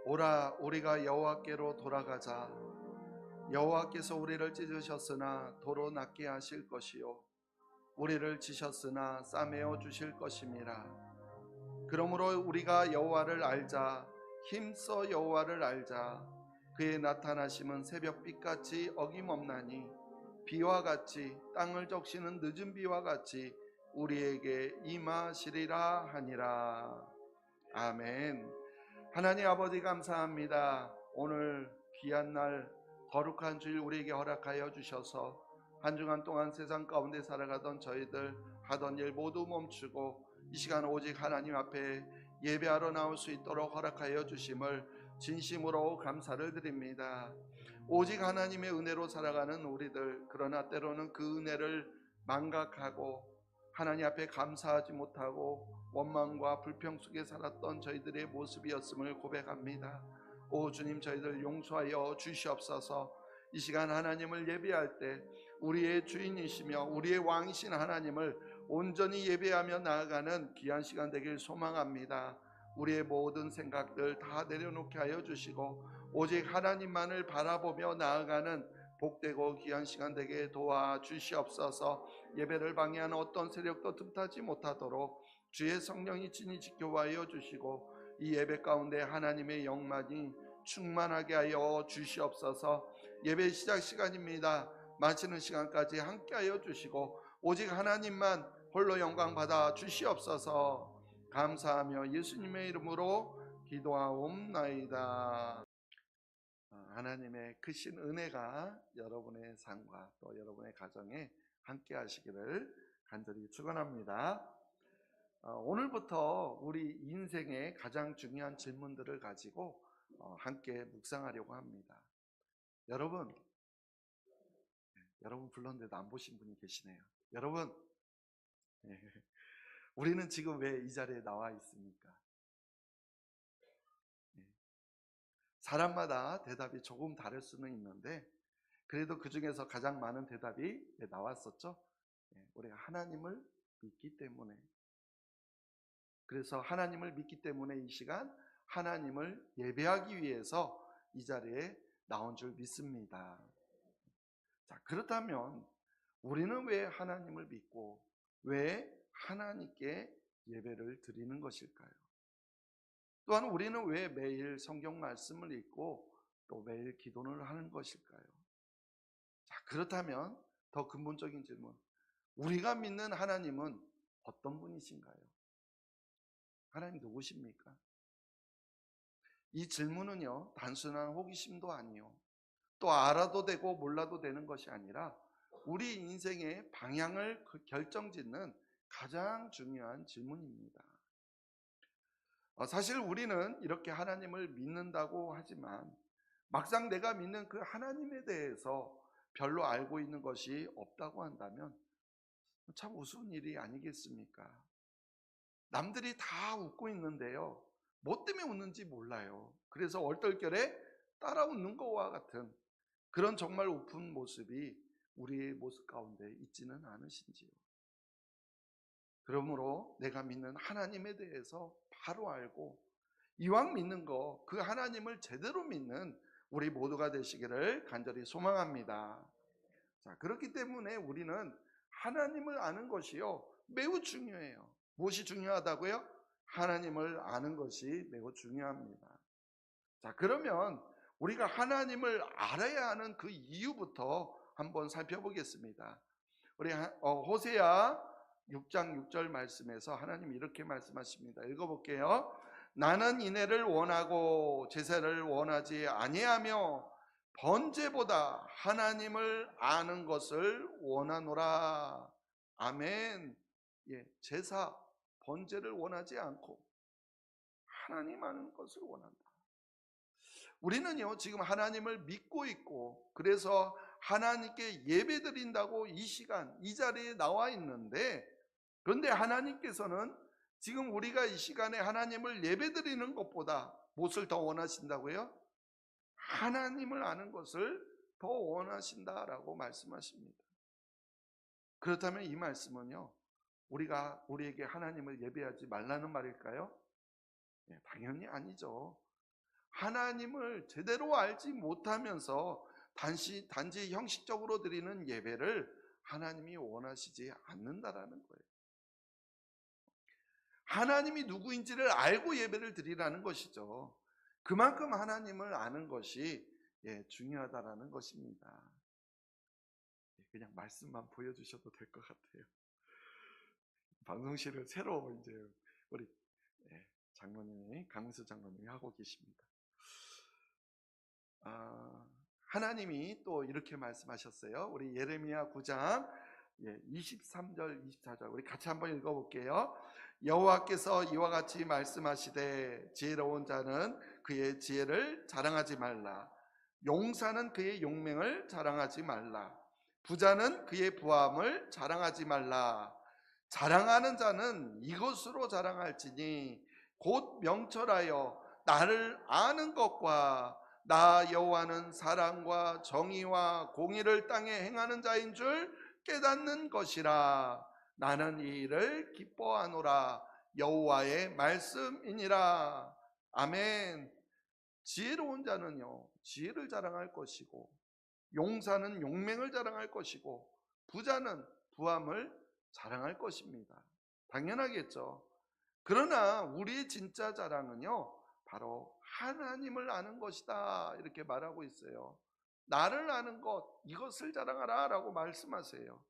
오라 우리가 여호와께로 돌아가자. 여호와께서 우리를 찢으셨으나 도로 낫게 하실 것이요 우리를 치셨으나 싸매어 주실 것임이라. 그러므로 우리가 여호와를 알자. 힘써 여호와를 알자. 그의 나타나심은 새벽빛같이 어김없나니 비와 같이 땅을 적시는 늦은 비와 같이 우리에게 임하시리라 하니라. 아멘. 하나님 아버지 감사합니다. 오늘 귀한 날 거룩한 주일 우리에게 허락하여 주셔서 한 주간 동안 세상 가운데 살아가던 저희들 하던 일 모두 멈추고 이 시간 오직 하나님 앞에 예배하러 나올 수 있도록 허락하여 주심을 진심으로 감사를 드립니다. 오직 하나님의 은혜로 살아가는 우리들, 그러나 때로는 그 은혜를 망각하고 하나님 앞에 감사하지 못하고 원망과 불평 속에 살았던 저희들의 모습이었음을 고백합니다. 오 주님, 저희들 용서하여 주시옵소서. 이 시간 하나님을 예배할 때 우리의 주인이시며 우리의 왕이신 하나님을 온전히 예배하며 나아가는 귀한 시간 되길 소망합니다. 우리의 모든 생각들 다 내려놓게 하여 주시고 오직 하나님만을 바라보며 나아가는 복되고 귀한 시간 되게 도와주시옵소서. 예배를 방해하는 어떤 세력도 틈타지 못하도록 주의 성령이 친히 지켜하여 주시고 이 예배 가운데 하나님의 영광이 충만하게 하여 주시옵소서. 예배 시작 시간입니다. 마치는 시간까지 함께하여 주시고 오직 하나님만 홀로 영광 받아 주시옵소서. 감사하며 예수님의 이름으로 기도하옵나이다. 하나님의 크신 은혜가 여러분의 삶과 또 여러분의 가정에 함께 하시기를 간절히 축원합니다. 오늘부터 우리 인생의 가장 중요한 질문들을 가지고 함께 묵상하려고 합니다. 여러분 불렀는데도 안 보신 분이 계시네요. 여러분, 우리는 지금 왜 이 자리에 나와 있습니까? 사람마다 대답이 조금 다를 수는 있는데 그래도 그 중에서 가장 많은 대답이 나왔었죠. 우리가 하나님을 믿기 때문에. 그래서 하나님을 믿기 때문에 이 시간 하나님을 예배하기 위해서 이 자리에 나온 줄 믿습니다. 자, 그렇다면 우리는 왜 하나님을 믿고 왜 하나님께 예배를 드리는 것일까요? 또한 우리는 왜 매일 성경 말씀을 읽고 또 매일 기도를 하는 것일까요? 자, 그렇다면 더 근본적인 질문, 우리가 믿는 하나님은 어떤 분이신가요? 하나님 누구십니까? 이 질문은요, 단순한 호기심도 아니요, 또 알아도 되고 몰라도 되는 것이 아니라 우리 인생의 방향을 결정짓는 가장 중요한 질문입니다. 사실 우리는 이렇게 하나님을 믿는다고 하지만 막상 내가 믿는 그 하나님에 대해서 별로 알고 있는 것이 없다고 한다면 참 우스운 일이 아니겠습니까? 남들이 다 웃고 있는데요, 뭐 때문에 웃는지 몰라요. 그래서 얼떨결에 따라 웃는 것과 같은 그런 정말 웃픈 모습이 우리의 모습 가운데 있지는 않으신지요? 그러므로 내가 믿는 하나님에 대해서 바로 알고 이왕 믿는 거 그 하나님을 제대로 믿는 우리 모두가 되시기를 간절히 소망합니다. 자, 그렇기 때문에 우리는 하나님을 아는 것이요 매우 중요해요. 무엇이 중요하다고요? 하나님을 아는 것이 매우 중요합니다. 자, 그러면 우리가 하나님을 알아야 하는 그 이유부터 한번 살펴보겠습니다. 우리 호세아 6장 6절 말씀에서 하나님 이렇게 말씀하십니다. 읽어볼게요. 나는 인애를 원하고 제사를 원하지 아니하며 번제보다 하나님을 아는 것을 원하노라. 아멘. 제사, 번제를 원하지 않고 하나님 아는 것을 원한다. 우리는요 지금 하나님을 믿고 있고 그래서 하나님께 예배드린다고 이 시간 이 자리에 나와 있는데, 그런데 하나님께서는 지금 우리가 이 시간에 하나님을 예배드리는 것보다 무엇을 더 원하신다고요? 하나님을 아는 것을 더 원하신다라고 말씀하십니다. 그렇다면 이 말씀은요 우리가 우리에게 하나님을 예배하지 말라는 말일까요? 당연히 아니죠. 하나님을 제대로 알지 못하면서 단지 형식적으로 드리는 예배를 하나님이 원하시지 않는다라는 거예요. 하나님이 누구인지를 알고 예배를 드리라는 것이죠. 그만큼 하나님을 아는 것이 중요하다라는 것입니다. 그냥 말씀만 보여주셔도 될 것 같아요. 방송실을 새로 이제 우리 장로님이, 강민수 장로님이 하고 계십니다. 하나님이 또 이렇게 말씀하셨어요. 우리 예레미야 9장 23절 24절 우리 같이 한번 읽어볼게요. 여호와께서 이와 같이 말씀하시되 지혜로운 자는 그의 지혜를 자랑하지 말라. 용사는 그의 용맹을 자랑하지 말라. 부자는 그의 부함을 자랑하지 말라. 자랑하는 자는 이것으로 자랑할지니 곧 명철하여 나를 아는 것과 나 여호와는 사랑과 정의와 공의를 땅에 행하는 자인 줄 깨닫는 것이라. 나는 이 일을 기뻐하노라. 여호와의 말씀이니라. 아멘. 지혜로운 자는요 지혜를 자랑할 것이고, 용사는 용맹을 자랑할 것이고, 부자는 부함을 자랑할 것입니다. 당연하겠죠. 그러나 우리의 진짜 자랑은요 바로 하나님을 아는 것이다 이렇게 말하고 있어요. 나를 아는 것, 이것을 자랑하라 라고 말씀하세요.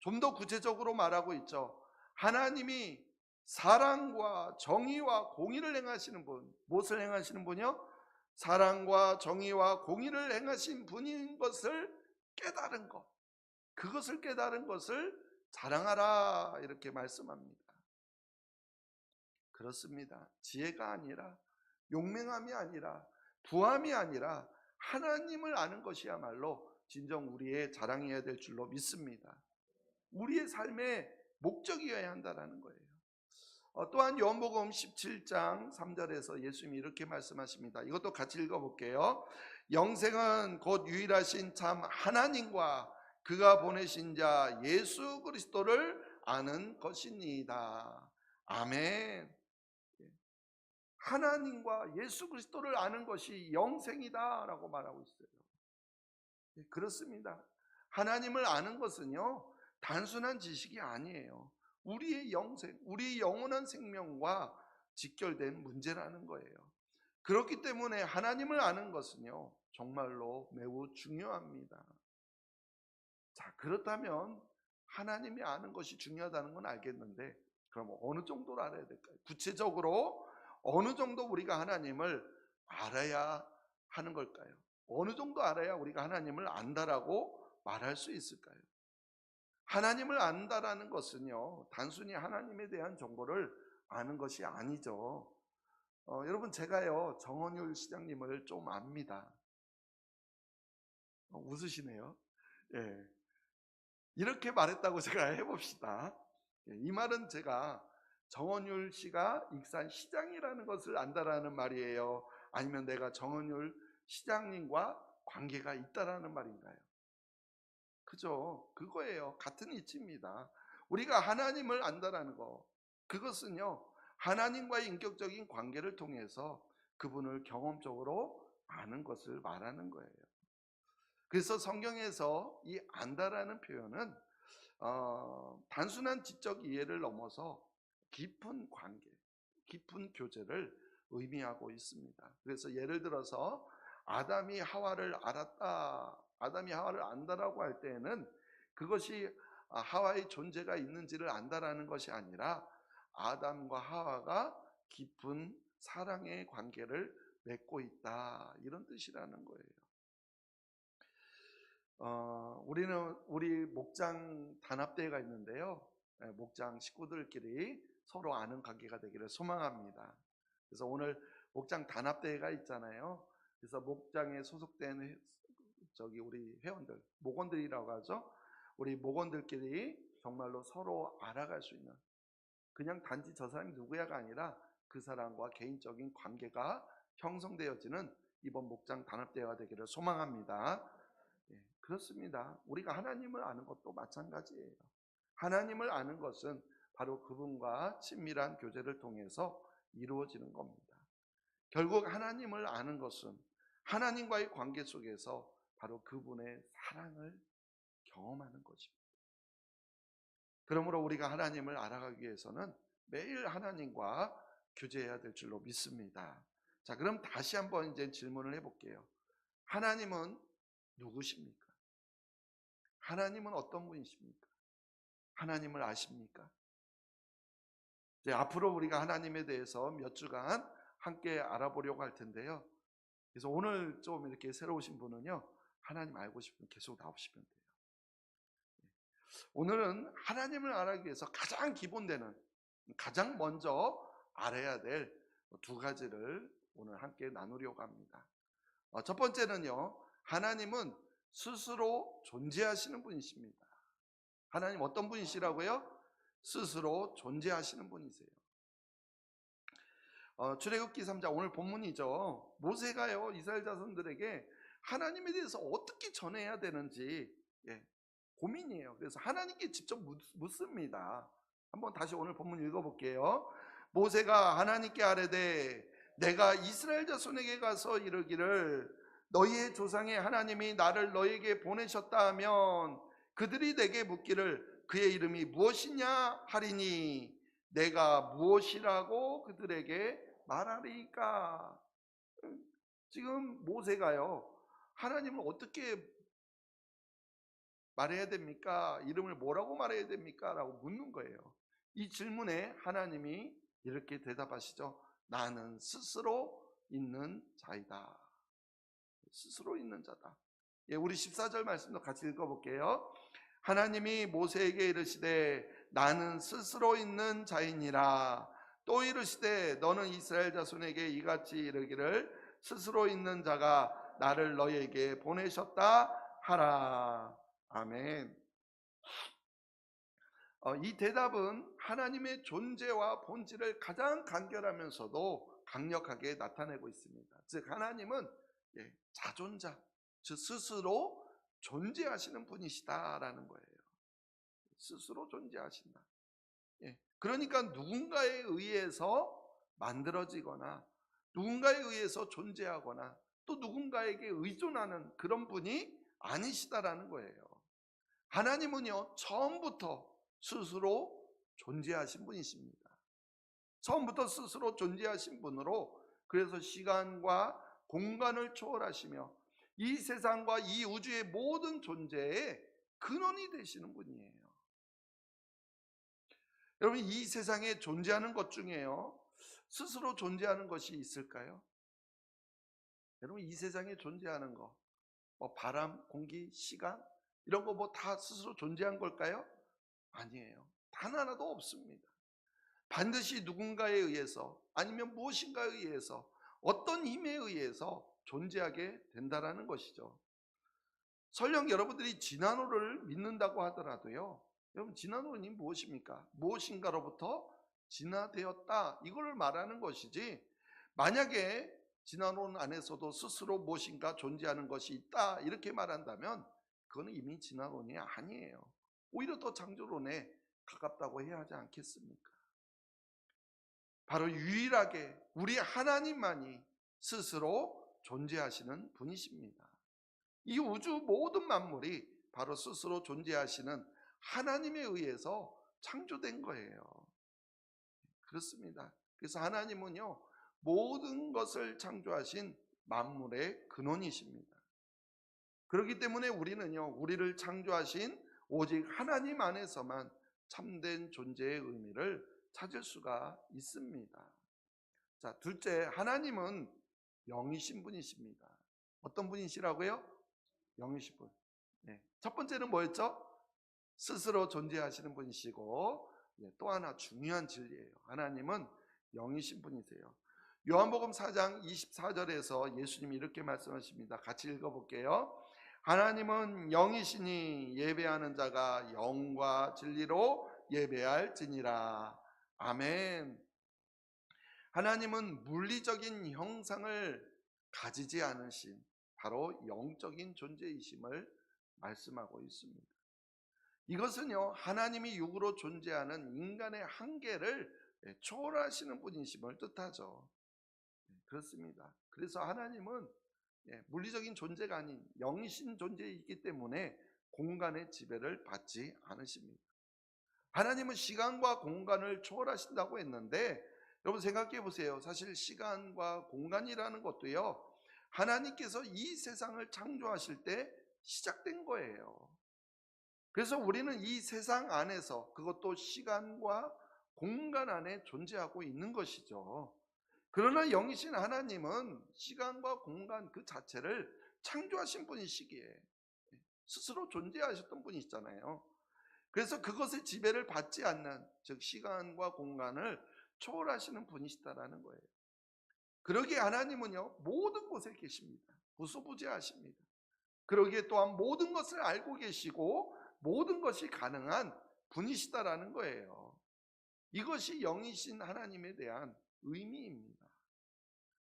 좀 더 구체적으로 말하고 있죠. 하나님이 사랑과 정의와 공의를 행하시는 분, 무엇을 행하시는 분이요? 사랑과 정의와 공의를 행하신 분인 것을 깨달은 것, 그것을 깨달은 것을 자랑하라 이렇게 말씀합니다. 그렇습니다. 지혜가 아니라, 용맹함이 아니라, 부함이 아니라 하나님을 아는 것이야말로 진정 우리의 자랑이어야 될 줄로 믿습니다. 우리의 삶의 목적이어야 한다는 거예요. 또한 요한복음 17장 3절에서 예수님이 이렇게 말씀하십니다. 이것도 같이 읽어볼게요. 영생은 곧 유일하신 참 하나님과 그가 보내신 자 예수 그리스도를 아는 것이니이다. 아멘. 하나님과 예수 그리스도를 아는 것이 영생이다 라고 말하고 있어요. 그렇습니다. 하나님을 아는 것은요 단순한 지식이 아니에요. 우리의 영생, 우리의 영원한 생명과 직결된 문제라는 거예요. 그렇기 때문에 하나님을 아는 것은요 정말로 매우 중요합니다. 자, 그렇다면 하나님이 아는 것이 중요하다는 건 알겠는데, 그럼 어느 정도로 알아야 될까요? 구체적으로 어느 정도 우리가 하나님을 알아야 하는 걸까요? 어느 정도 알아야 우리가 하나님을 안다라고 말할 수 있을까요? 하나님을 안다라는 것은요 단순히 하나님에 대한 정보를 아는 것이 아니죠. 여러분, 제가요 정원율 시장님을 좀 압니다. 웃으시네요. 예. 이렇게 말했다고 제가 해봅시다. 이 말은 제가 정원율 씨가 익산 시장이라는 것을 안다라는 말이에요? 아니면 내가 정원율 시장님과 관계가 있다라는 말인가요? 그죠? 그거예요. 같은 이치입니다. 우리가 하나님을 안다라는 거, 그것은요 하나님과의 인격적인 관계를 통해서 그분을 경험적으로 아는 것을 말하는 거예요. 그래서 성경에서 이 안다라는 표현은 단순한 지적 이해를 넘어서 깊은 관계, 깊은 교제를 의미하고 있습니다. 그래서 예를 들어서 아담이 하와를 알았다, 아담이 하와를 안다라고 할 때에는 그것이 하와의 존재가 있는지를 안다라는 것이 아니라 아담과 하와가 깊은 사랑의 관계를 맺고 있다, 이런 뜻이라는 거예요. 우리는 우리 목장 단합대회가 있는데요, 목장 식구들끼리 서로 아는 관계가 되기를 소망합니다. 그래서 오늘 목장 단합대회가 있잖아요. 그래서 목장에 소속된 우리 회원들, 목원들이라고 하죠. 우리 목원들끼리 정말로 서로 알아갈 수 있는, 그냥 단지 저 사람이 누구야가 아니라 그 사람과 개인적인 관계가 형성되어지는 이번 목장 단합대회가 되기를 소망합니다. 그렇습니다. 우리가 하나님을 아는 것도 마찬가지예요. 하나님을 아는 것은 바로 그분과 친밀한 교제를 통해서 이루어지는 겁니다. 결국 하나님을 아는 것은 하나님과의 관계 속에서 바로 그분의 사랑을 경험하는 것입니다. 그러므로 우리가 하나님을 알아가기 위해서는 매일 하나님과 교제해야 될 줄로 믿습니다. 자, 그럼 다시 한번 이제 질문을 해볼게요. 하나님은 누구십니까? 하나님은 어떤 분이십니까? 하나님을 아십니까? 이제 앞으로 우리가 하나님에 대해서 몇 주간 함께 알아보려고 할 텐데요. 그래서 오늘 좀 이렇게 새로 오신 분은요, 하나님 알고 싶으면 계속 나오시면 돼요. 오늘은 하나님을 알기 위해서 가장 기본되는, 가장 먼저 알아야 될 두 가지를 오늘 함께 나누려고 합니다. 첫 번째는요, 하나님은 스스로 존재하시는 분이십니다. 하나님 어떤 분이시라고요? 스스로 존재하시는 분이세요. 출애굽기 3장 오늘 본문이죠. 모세가요 이스라엘 자손들에게 하나님에 대해서 어떻게 전해야 되는지 고민이에요. 그래서 하나님께 직접 묻습니다. 한번 다시 오늘 본문 읽어볼게요. 모세가 하나님께 아뢰되 내가 이스라엘 자손에게 가서 이르기를 너희의 조상의 하나님이 나를 너희에게 보내셨다 하면 그들이 내게 묻기를 그의 이름이 무엇이냐 하리니 내가 무엇이라고 그들에게 말하리까? 지금 모세가요 하나님을 어떻게 말해야 됩니까? 이름을 뭐라고 말해야 됩니까? 라고 묻는 거예요. 이 질문에 하나님이 이렇게 대답하시죠. 나는 스스로 있는 자이다. 스스로 있는 자다. 우리 14절 말씀도 같이 읽어볼게요. 하나님이 모세에게 이르시되 나는 스스로 있는 자이니라. 또 이르시되 너는 이스라엘 자손에게 이같이 이르기를 스스로 있는 자가 나를 너희에게 보내셨다 하라. 아멘. 이 대답은 하나님의 존재와 본질을 가장 간결하면서도 강력하게 나타내고 있습니다. 즉 하나님은 자존자, 즉 스스로 존재하시는 분이시다라는 거예요. 스스로 존재하신다. 그러니까 누군가에 의해서 만들어지거나 누군가에 의해서 존재하거나 또 누군가에게 의존하는 그런 분이 아니시다라는 거예요. 하나님은요 처음부터 스스로 존재하신 분이십니다. 처음부터 스스로 존재하신 분으로 그래서 시간과 공간을 초월하시며 이 세상과 이 우주의 모든 존재의 근원이 되시는 분이에요. 여러분 이 세상에 존재하는 것 중에요 스스로 존재하는 것이 있을까요? 여러분 이 세상에 존재하는 거 바람, 공기, 시간 이런 거 다 스스로 존재한 걸까요? 아니에요. 단 하나도 없습니다. 반드시 누군가에 의해서 아니면 무엇인가에 의해서 어떤 힘에 의해서 존재하게 된다라는 것이죠. 설령 여러분들이 진화론을 믿는다고 하더라도요 여러분 진화론이 무엇입니까? 무엇인가로부터 진화되었다 이걸 말하는 것이지 만약에 진화론 안에서도 스스로 무엇인가 존재하는 것이 있다 이렇게 말한다면 그거는 이미 진화론이 아니에요. 오히려 더 창조론에 가깝다고 해야 하지 않겠습니까? 바로 유일하게 우리 하나님만이 스스로 존재하시는 분이십니다. 이 우주 모든 만물이 바로 스스로 존재하시는 하나님에 의해서 창조된 거예요. 그렇습니다. 그래서 하나님은요 모든 것을 창조하신 만물의 근원이십니다. 그렇기 때문에 우리는요 우리를 창조하신 오직 하나님 안에서만 참된 존재의 의미를 찾을 수가 있습니다. 자, 둘째, 하나님은 영이신 분이십니다. 어떤 분이시라고요? 영이신 분. 첫 번째는 뭐였죠? 스스로 존재하시는 분이시고 또 하나 중요한 진리예요. 하나님은 영이신 분이세요. 요한복음 4장 24절에서 예수님이 이렇게 말씀하십니다. 같이 읽어볼게요. 하나님은 영이시니 예배하는 자가 영과 진리로 예배할지니라. 아멘. 하나님은 물리적인 형상을 가지지 않으신 바로 영적인 존재이심을 말씀하고 있습니다. 이것은요 하나님이 육으로 존재하는 인간의 한계를 초월하시는 분이심을 뜻하죠. 그렇습니다. 그래서 하나님은 물리적인 존재가 아닌 영이신 존재이기 때문에 공간의 지배를 받지 않으십니다. 하나님은 시간과 공간을 초월하신다고 했는데, 여러분 생각해 보세요. 사실 시간과 공간이라는 것도요, 하나님께서 이 세상을 창조하실 때 시작된 거예요. 그래서 우리는 이 세상 안에서, 그것도 시간과 공간 안에 존재하고 있는 것이죠. 그러나 영이신 하나님은 시간과 공간 그 자체를 창조하신 분이시기에 스스로 존재하셨던 분이시잖아요. 그래서 그것의 지배를 받지 않는, 즉 시간과 공간을 초월하시는 분이시다라는 거예요. 그러기에 하나님은요, 모든 곳에 계십니다. 무소부재하십니다. 그러기에 또한 모든 것을 알고 계시고 모든 것이 가능한 분이시다라는 거예요. 이것이 영이신 하나님에 대한 의미입니다.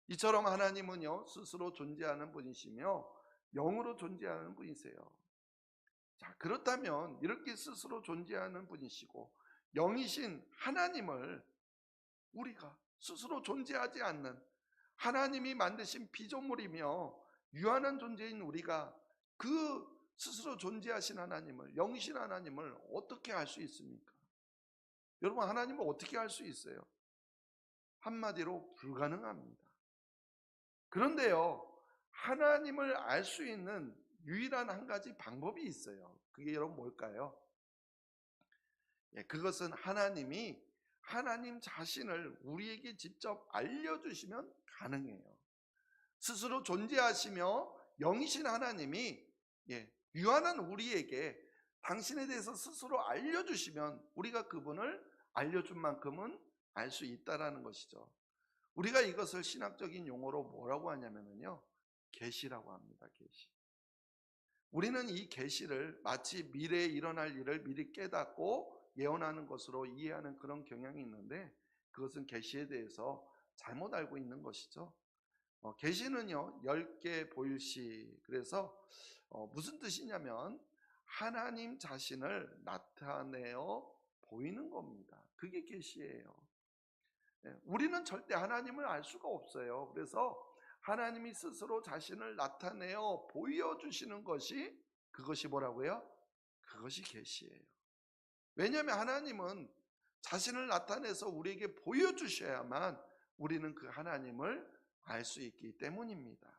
이처럼 하나님은요, 스스로 존재하는 분이시며 영으로 존재하는 분이세요. 자, 그렇다면 이렇게 스스로 존재하는 분이시고 영이신 하나님을 우리가 스스로 존재하지 않는, 하나님이 만드신 피조물이며 유한한 존재인 우리가 그 스스로 존재하신 하나님을, 영이신 하나님을 어떻게 알 수 있습니까? 여러분, 하나님을 어떻게 알 수 있어요? 한마디로 불가능합니다. 그런데요, 하나님을 알 수 있는 유일한 한 가지 방법이 있어요. 그게 여러분 뭘까요? 그것은 하나님이 하나님 자신을 우리에게 직접 알려주시면 가능해요. 스스로 존재하시며 영이신 하나님이 유한한 우리에게 당신에 대해서 스스로 알려주시면 우리가 그분을 알려준 만큼은 알 수 있다라는 것이죠. 우리가 이것을 신학적인 용어로 뭐라고 하냐면요, 계시라고 합니다. 계시. 우리는 이 계시를 마치 미래에 일어날 일을 미리 깨닫고 예언하는 것으로 이해하는 그런 경향이 있는데, 그것은 계시에 대해서 잘못 알고 있는 것이죠. 계시는요, 10개 보일시. 그래서 무슨 뜻이냐면 하나님 자신을 나타내어 보이는 겁니다. 그게 계시예요. 우리는 절대 하나님을 알 수가 없어요. 그래서 하나님이 스스로 자신을 나타내어 보여주시는 것이, 그것이 뭐라고요? 그것이 계시예요. 왜냐하면 하나님은 자신을 나타내서 우리에게 보여주셔야만 우리는 그 하나님을 알 수 있기 때문입니다.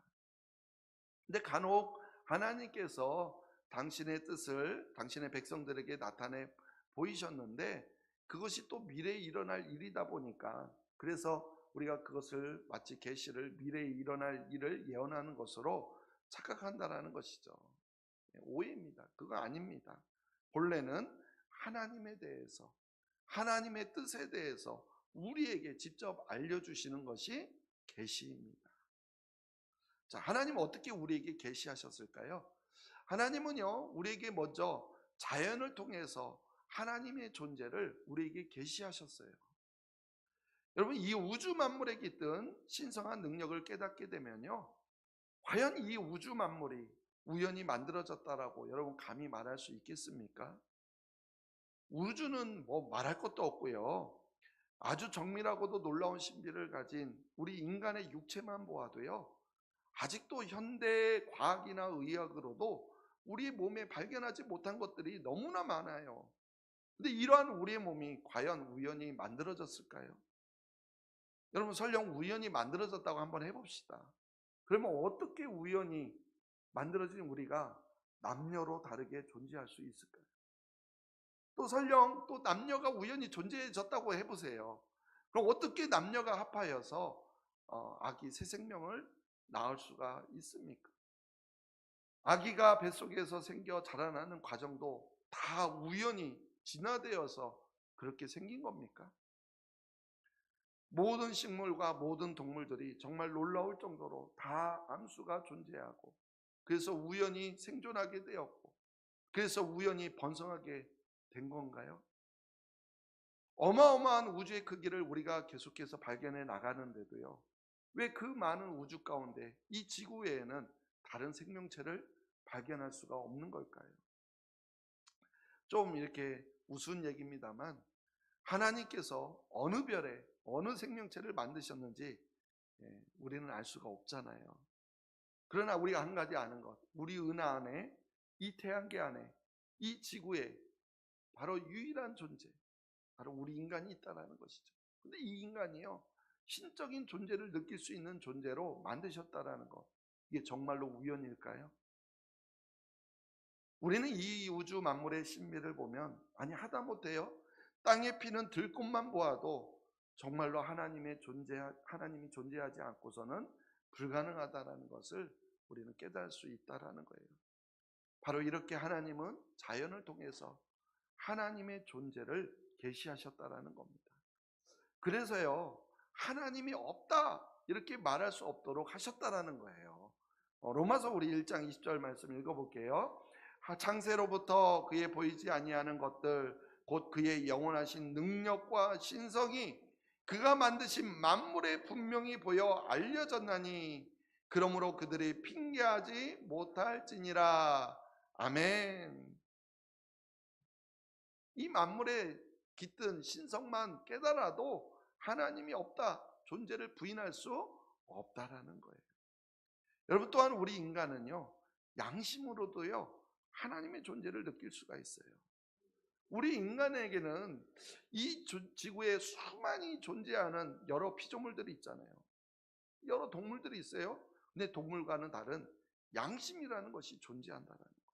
근데 간혹 하나님께서 당신의 뜻을 당신의 백성들에게 나타내 보이셨는데 그것이 또 미래에 일어날 일이다 보니까, 그래서 우리가 그것을 마치 계시를 미래에 일어날 일을 예언하는 것으로 착각한다라는 것이죠. 오해입니다. 그거 아닙니다. 본래는 하나님에 대해서, 하나님의 뜻에 대해서 우리에게 직접 알려주시는 것이 계시입니다. 자, 하나님은 어떻게 우리에게 계시하셨을까요? 하나님은요, 우리에게 먼저 자연을 통해서 하나님의 존재를 우리에게 계시하셨어요. 여러분, 이 우주 만물에 깃든 신성한 능력을 깨닫게 되면요, 과연 이 우주 만물이 우연히 만들어졌다라고 여러분 감히 말할 수 있겠습니까? 우주는 뭐 말할 것도 없고요, 아주 정밀하고도 놀라운 신비를 가진 우리 인간의 육체만 보아도요, 아직도 현대 과학이나 의학으로도 우리 몸에 발견하지 못한 것들이 너무나 많아요. 근데 이러한 우리의 몸이 과연 우연히 만들어졌을까요? 여러분, 설령 우연히 만들어졌다고 한번 해봅시다. 그러면 어떻게 우연히 만들어진 우리가 남녀로 다르게 존재할 수 있을까요? 또 설령 또 남녀가 우연히 존재해졌다고 해보세요. 그럼 어떻게 남녀가 합하여서 아기 새 생명을 낳을 수가 있습니까? 아기가 뱃속에서 생겨 자라나는 과정도 다 우연히 진화되어서 그렇게 생긴 겁니까? 모든 식물과 모든 동물들이 정말 놀라울 정도로 다 암수가 존재하고, 그래서 우연히 생존하게 되었고, 그래서 우연히 번성하게 된 건가요? 어마어마한 우주의 크기를 우리가 계속해서 발견해 나가는데도요, 왜 그 많은 우주 가운데 이 지구 외에는 다른 생명체를 발견할 수가 없는 걸까요? 좀 이렇게 우스운 얘기입니다만, 하나님께서 어느 별에 어느 생명체를 만드셨는지 우리는 알 수가 없잖아요. 그러나 우리가 한 가지 아는 것, 우리 은하 안에, 이 태양계 안에, 이 지구에 바로 유일한 존재, 바로 우리 인간이 있다는 것이죠. 근데 이 인간이요, 신적인 존재를 느낄 수 있는 존재로 만드셨다라는 것, 이게 정말로 우연일까요? 우리는 이 우주 만물의 신비를 보면 아니 하다못해요 땅에 피는 들꽃만 보아도 정말로 하나님이 존재하지 않고서는 불가능하다라는 것을 우리는 깨달을 수 있다라는 거예요. 바로 이렇게 하나님은 자연을 통해서 하나님의 존재를 계시하셨다라는 겁니다. 그래서요 하나님이 없다 이렇게 말할 수 없도록 하셨다라는 거예요. 로마서 우리 1장 20절 말씀 읽어볼게요. 창세로부터 그의 보이지 아니하는 것들 곧 그의 영원하신 능력과 신성이 그가 만드신 만물에 분명히 보여 알려졌나니 그러므로 그들이 핑계하지 못할지니라. 아멘. 이 만물에 깃든 신성만 깨달아도 하나님이 없다, 존재를 부인할 수 없다라는 거예요. 여러분 또한 우리 인간은요 양심으로도요 하나님의 존재를 느낄 수가 있어요. 우리 인간에게는 이 지구에 수많이 존재하는 여러 피조물들이 있잖아요. 여러 동물들이 있어요. 근데 동물과는 다른 양심이라는 것이 존재한다는 거예요.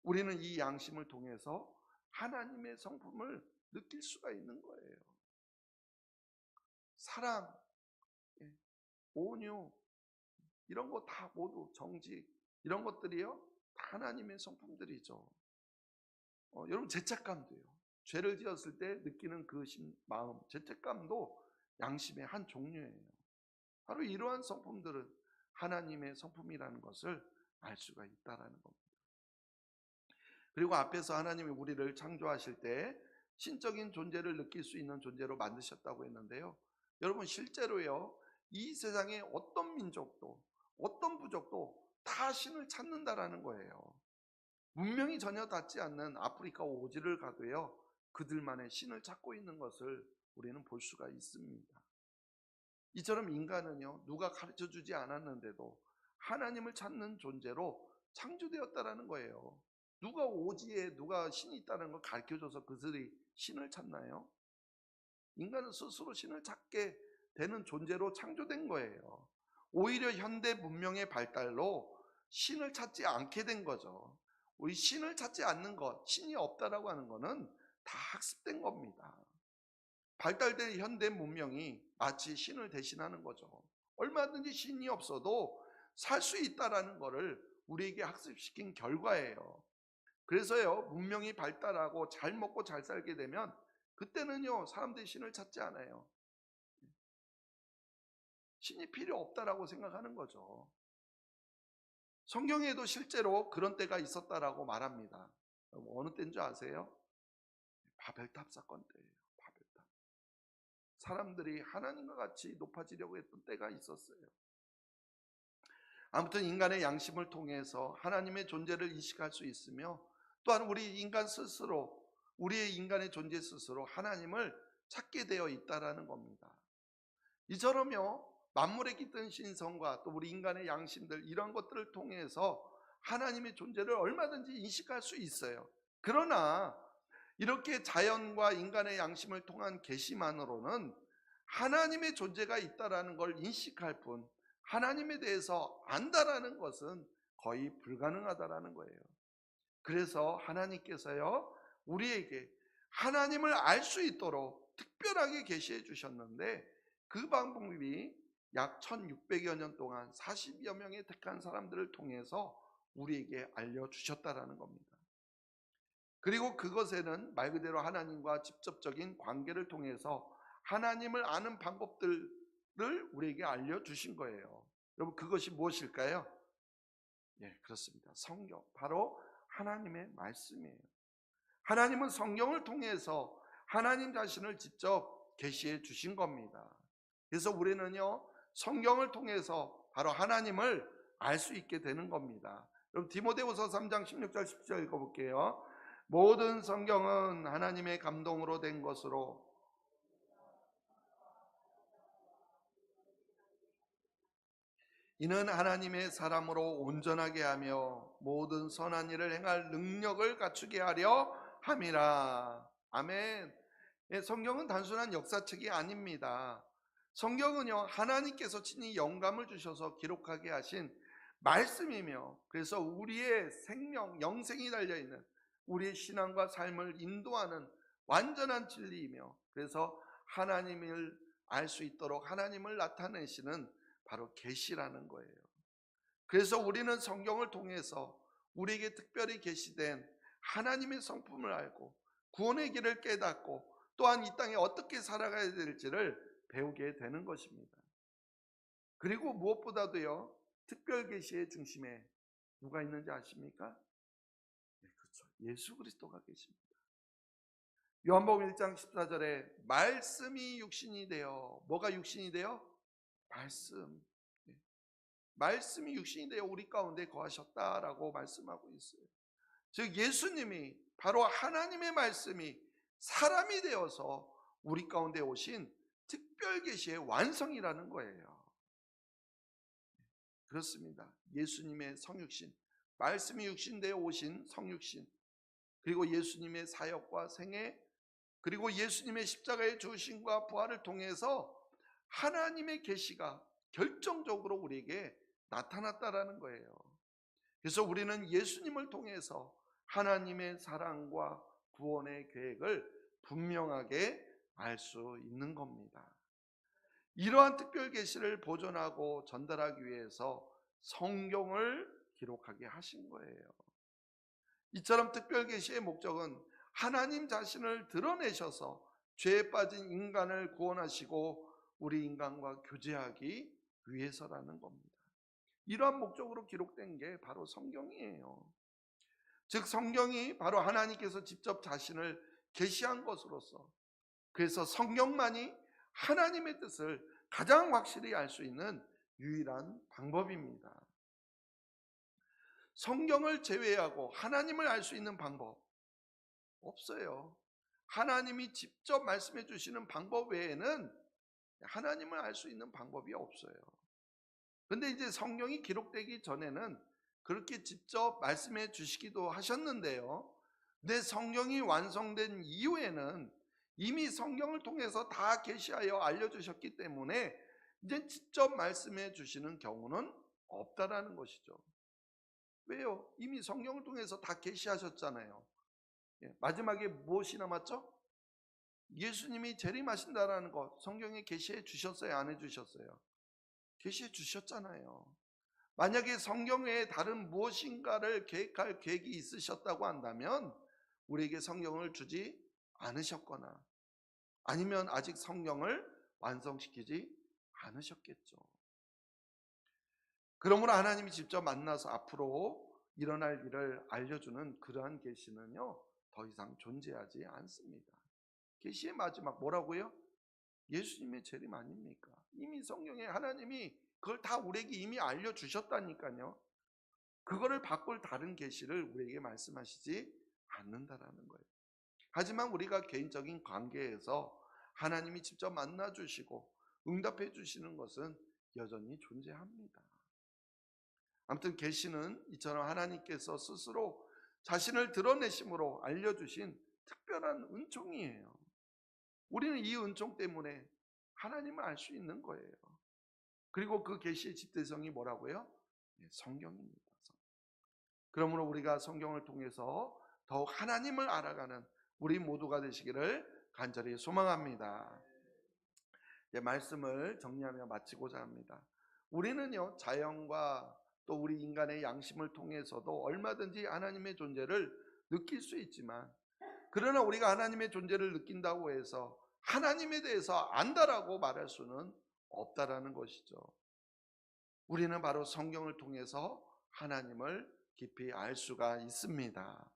우리는 이 양심을 통해서 하나님의 성품을 느낄 수가 있는 거예요. 사랑, 온유, 이런 거 다 모두 정직, 이런 것들이요 다 하나님의 성품들이죠. 여러분 죄책감도요. 죄를 지었을 때 느끼는 그 마음, 죄책감도 양심의 한 종류예요. 바로 이러한 성품들은 하나님의 성품이라는 것을 알 수가 있다라는 겁니다. 그리고 앞에서 하나님이 우리를 창조하실 때 신적인 존재를 느낄 수 있는 존재로 만드셨다고 했는데요. 여러분 실제로요 이 세상의 어떤 민족도 어떤 부족도 다 신을 찾는다라는 거예요. 문명이 전혀 닿지 않는 아프리카 오지를 가도요 그들만의 신을 찾고 있는 것을 우리는 볼 수가 있습니다. 이처럼 인간은요 누가 가르쳐주지 않았는데도 하나님을 찾는 존재로 창조되었다라는 거예요. 누가 오지에 누가 신이 있다는 걸 가르쳐줘서 그들이 신을 찾나요? 인간은 스스로 신을 찾게 되는 존재로 창조된 거예요. 오히려 현대 문명의 발달로 신을 찾지 않게 된 거죠. 우리 신을 찾지 않는 것, 신이 없다라고 하는 것은 다 학습된 겁니다. 발달된 현대 문명이 마치 신을 대신하는 거죠. 얼마든지 신이 없어도 살 수 있다라는 것을 우리에게 학습시킨 결과예요. 그래서요 문명이 발달하고 잘 먹고 잘 살게 되면 그때는요 사람들이 신을 찾지 않아요. 신이 필요 없다라고 생각하는 거죠. 성경에도 실제로 그런 때가 있었다라고 말합니다. 어느 때인 줄 아세요? 바벨탑 사건 때예요. 바벨탑. 사람들이 하나님과 같이 높아지려고 했던 때가 있었어요. 아무튼 인간의 양심을 통해서 하나님의 존재를 인식할 수 있으며 또한 우리 인간 스스로 우리의 인간의 존재 스스로 하나님을 찾게 되어 있다라는 겁니다. 이처럼요 만물에 깃든 신성과 또 우리 인간의 양심들 이런 것들을 통해서 하나님의 존재를 얼마든지 인식할 수 있어요. 그러나 이렇게 자연과 인간의 양심을 통한 계시만으로는 하나님의 존재가 있다라는 걸 인식할 뿐 하나님에 대해서 안다라는 것은 거의 불가능하다라는 거예요. 그래서 하나님께서요 우리에게 하나님을 알 수 있도록 특별하게 계시해 주셨는데 그 방법이 약 1600여 년 동안 40여 명의 택한 사람들을 통해서 우리에게 알려주셨다라는 겁니다. 그리고 그것에는 말 그대로 하나님과 직접적인 관계를 통해서 하나님을 아는 방법들을 우리에게 알려주신 거예요. 여러분 그것이 무엇일까요? 예, 그렇습니다. 성경, 바로 하나님의 말씀이에요. 하나님은 성경을 통해서 하나님 자신을 직접 계시해 주신 겁니다. 그래서 우리는요 성경을 통해서 바로 하나님을 알 수 있게 되는 겁니다. 여러분 디모데후서 3장 16절 17절 읽어볼게요. 모든 성경은 하나님의 감동으로 된 것으로 이는 하나님의 사람으로 온전하게 하며 모든 선한 일을 행할 능력을 갖추게 하려 함이라. 아멘. 예, 성경은 단순한 역사책이 아닙니다. 성경은요, 하나님께서 친히 영감을 주셔서 기록하게 하신 말씀이며, 그래서 우리의 생명, 영생이 달려있는 우리의 신앙과 삶을 인도하는 완전한 진리이며, 그래서 하나님을 알 수 있도록 하나님을 나타내시는 바로 계시라는 거예요. 그래서 우리는 성경을 통해서 우리에게 특별히 계시된 하나님의 성품을 알고 구원의 길을 깨닫고 또한 이 땅에 어떻게 살아가야 될지를 배우게 되는 것입니다. 그리고 무엇보다도요, 특별 계시의 중심에 누가 있는지 아십니까? 네, 그렇죠. 예수 그리스도가 계십니다. 요한복음 1장 14절에 말씀이 육신이 되어, 뭐가 육신이 되어? 말씀. 말씀이 육신이 되어 우리 가운데 거하셨다라고 말씀하고 있어요. 즉 예수님이 바로 하나님의 말씀이 사람이 되어서 우리 가운데 오신 특별 계시의 완성이라는 거예요. 그렇습니다. 예수님의 성육신, 말씀이 육신 되어 오신 성육신, 그리고 예수님의 사역과 생애, 그리고 예수님의 십자가의 죽으심과 부활을 통해서 하나님의 계시가 결정적으로 우리에게 나타났다라는 거예요. 그래서 우리는 예수님을 통해서 하나님의 사랑과 구원의 계획을 분명하게 알 수 있는 겁니다. 이러한 특별 계시를 보존하고 전달하기 위해서 성경을 기록하게 하신 거예요. 이처럼 특별 계시의 목적은 하나님 자신을 드러내셔서 죄에 빠진 인간을 구원하시고 우리 인간과 교제하기 위해서라는 겁니다. 이러한 목적으로 기록된 게 바로 성경이에요. 즉 성경이 바로 하나님께서 직접 자신을 계시한 것으로서, 그래서 성경만이 하나님의 뜻을 가장 확실히 알 수 있는 유일한 방법입니다. 성경을 제외하고 하나님을 알 수 있는 방법 없어요. 하나님이 직접 말씀해 주시는 방법 외에는 하나님을 알 수 있는 방법이 없어요. 근데 이제 성경이 기록되기 전에는 그렇게 직접 말씀해 주시기도 하셨는데요. 근데 성경이 완성된 이후에는 이미 성경을 통해서 다 계시하여 알려주셨기 때문에 이제 직접 말씀해 주시는 경우는 없다라는 것이죠. 왜요? 이미 성경을 통해서 다 계시하셨잖아요. 마지막에 무엇이 남았죠? 예수님이 재림하신다라는 것 성경에 계시해 주셨어요? 안 해주셨어요? 계시해 주셨잖아요. 만약에 성경 외에 다른 무엇인가를 계획할 계획이 있으셨다고 한다면 우리에게 성경을 주지 않으셨거나 아니면 아직 성경을 완성시키지 않으셨겠죠. 그러므로 하나님이 직접 만나서 앞으로 일어날 일을 알려주는 그러한 계시는요 더 이상 존재하지 않습니다. 계시의 마지막 뭐라고요? 예수님의 재림 아닙니까? 이미 성경에 하나님이 그걸 다 우리에게 이미 알려주셨다니까요. 그거를 바꿀 다른 계시를 우리에게 말씀하시지 않는다라는 거예요. 하지만 우리가 개인적인 관계에서 하나님이 직접 만나주시고 응답해 주시는 것은 여전히 존재합니다. 아무튼 계시는 이처럼 하나님께서 스스로 자신을 드러내심으로 알려주신 특별한 은총이에요. 우리는 이 은총 때문에 하나님을 알 수 있는 거예요. 그리고 그 계시의 집대성이 뭐라고요? 성경입니다. 그러므로 우리가 성경을 통해서 더욱 하나님을 알아가는 우리 모두가 되시기를 간절히 소망합니다. 이제 말씀을 정리하며 마치고자 합니다. 우리는요 자연과 또 우리 인간의 양심을 통해서도 얼마든지 하나님의 존재를 느낄 수 있지만, 그러나 우리가 하나님의 존재를 느낀다고 해서 하나님에 대해서 안다라고 말할 수는 없다라는 것이죠. 우리는 바로 성경을 통해서 하나님을 깊이 알 수가 있습니다.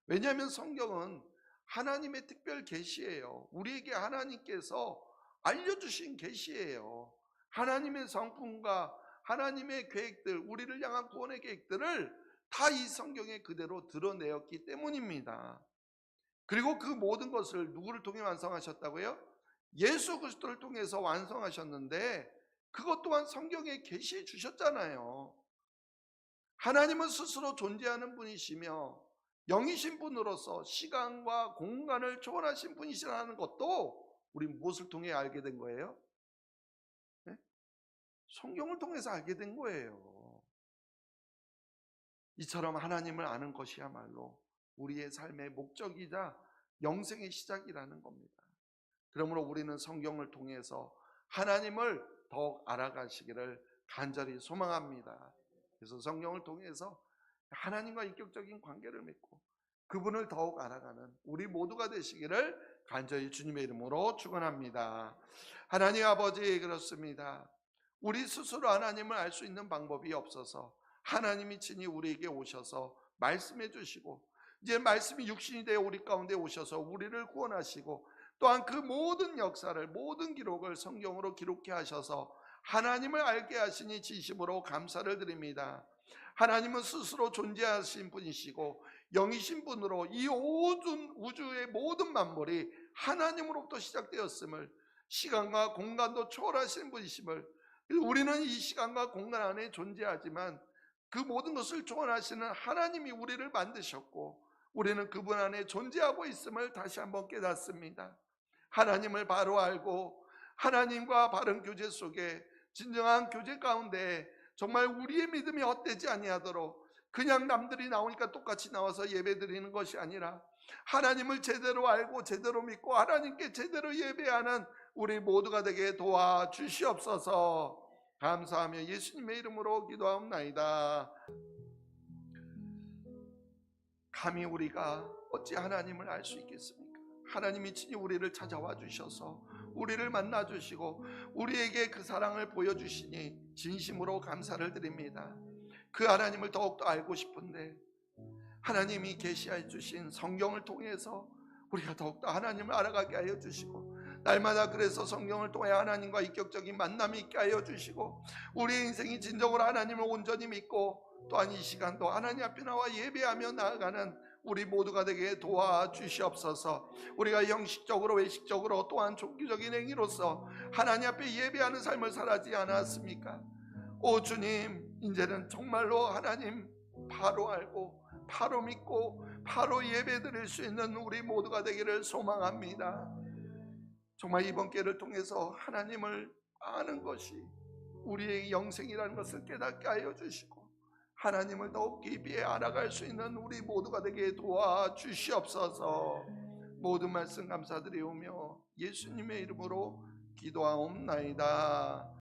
왜냐하면 성경은 하나님의 특별 계시예요. 우리에게 하나님께서 알려주신 계시예요. 하나님의 성품과 하나님의 계획들, 우리를 향한 구원의 계획들을 다 이 성경에 그대로 드러내었기 때문입니다. 그리고 그 모든 것을 누구를 통해 완성하셨다고요? 예수 그리스도를 통해서 완성하셨는데, 그것 또한 성경에 계시해 주셨잖아요. 하나님은 스스로 존재하는 분이시며 영이신 분으로서 시간과 공간을 초월하신 분이시라는 것도 우리 무엇을 통해 알게 된 거예요? 네? 성경을 통해서 알게 된 거예요. 이처럼 하나님을 아는 것이야말로 우리의 삶의 목적이자 영생의 시작이라는 겁니다. 그러므로 우리는 성경을 통해서 하나님을 더욱 알아가시기를 간절히 소망합니다. 그래서 성경을 통해서 하나님과 인격적인 관계를 맺고 그분을 더욱 알아가는 우리 모두가 되시기를 간절히 주님의 이름으로 축원합니다. 하나님 아버지, 그렇습니다. 우리 스스로 하나님을 알 수 있는 방법이 없어서 하나님이 친히 우리에게 오셔서 말씀해 주시고 이제 말씀이 육신이 되어 우리 가운데 오셔서 우리를 구원하시고 또한 그 모든 역사를, 모든 기록을 성경으로 기록해 하셔서 하나님을 알게 하시니 진심으로 감사를 드립니다. 하나님은 스스로 존재하신 분이시고 영이신 분으로 이 모든 우주의 모든 만물이 하나님으로부터 시작되었음을, 시간과 공간도 초월하신 분이심을, 우리는 이 시간과 공간 안에 존재하지만 그 모든 것을 초월하시는 하나님이 우리를 만드셨고 우리는 그분 안에 존재하고 있음을 다시 한번 깨닫습니다. 하나님을 바로 알고 하나님과 바른 교제 속에, 진정한 교제 가운데 정말 우리의 믿음이 헛되지 아니하도록 그냥 남들이 나오니까 똑같이 나와서 예배드리는 것이 아니라 하나님을 제대로 알고 제대로 믿고 하나님께 제대로 예배하는 우리 모두가 되게 도와주시옵소서. 감사하며 예수님의 이름으로 기도하옵나이다. 감히 우리가 어찌 하나님을 알 수 있겠습니까? 하나님이 친히 우리를 찾아와 주셔서 우리를 만나 주시고 우리에게 그 사랑을 보여주시니 진심으로 감사를 드립니다. 그 하나님을 더욱더 알고 싶은데 하나님이 계시해 주신 성경을 통해서 우리가 더욱더 하나님을 알아가게 하여 주시고 날마다 그래서 성경을 통해 하나님과 인격적인 만남이 있게 하여 주시고 우리의 인생이 진정으로 하나님을 온전히 믿고 또한 이 시간도 하나님 앞에 나와 예배하며 나아가는 우리 모두가 되게 도와주시옵소서. 우리가 형식적으로 외식적으로 또한 종교적인 행위로서 하나님 앞에 예배하는 삶을 살지 않았습니까? 오 주님, 이제는 정말로 하나님 바로 알고 바로 믿고 바로 예배드릴 수 있는 우리 모두가 되기를 소망합니다. 정말 이번 기회를 통해서 하나님을 아는 것이 우리의 영생이라는 것을 깨닫게 하여 주시고 하나님을 더욱 깊이 알아갈 수 있는 우리 모두가 되게 도와주시옵소서. 모든 말씀 감사드리오며 예수님의 이름으로 기도하옵나이다.